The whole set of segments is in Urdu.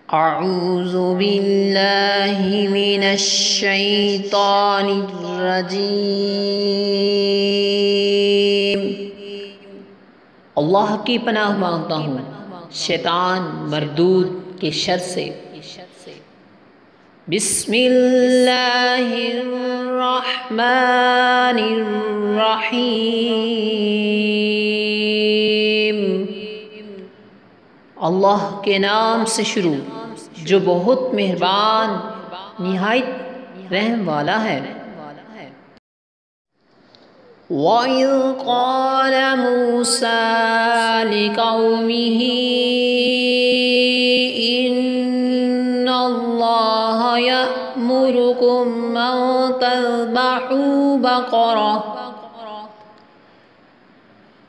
اعوذ باللہ من الشیطان الرجیم۔ اللہ کی پناہ مانگتا ہوں شیطان مردود کے شر سے۔ بسم اللہ الرحمن الرحیم۔ اللہ کے نام سے شروع جو بہت مہربان نہایت رحم والا ہے۔ وَإِذْ قَالَ مُوسَىٰ لِقَوْمِهِ إِنَّ اللَّهَ يَأْمُرُكُمْ أَن تَذْبَحُوا بَقَرَةً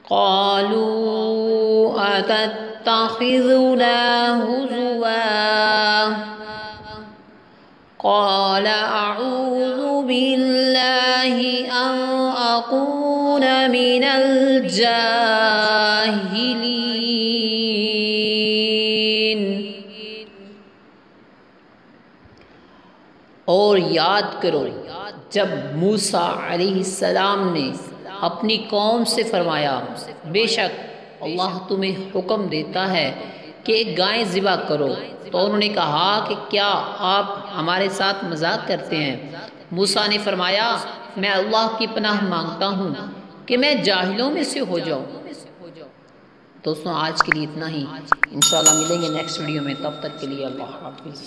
قَالُوا أَتَتَّخِذُنَا هُزُوًا قَالَ أَعُوذُ بِاللَّهِ أَنْ أَكُونَ مِنَ الْجَاهِلِينَ۔ اور یاد کرو جب موسیٰ علیہ السلام نے اپنی قوم سے فرمایا بے شک اللہ تمہیں حکم دیتا ہے کہ ایک گائے ذبح کرو، تو انہوں نے کہا کہ کیا آپ ہمارے ساتھ مذاق کرتے ہیں؟ موسیٰ نے فرمایا میں اللہ کی پناہ مانگتا ہوں کہ میں جاہلوں میں سے ہو جاؤں۔ دوستوں آج کے لیے اتنا ہی، انشاءاللہ ملیں گے نیکسٹ ویڈیو میں، تب تک کے لیے اللہ حافظ۔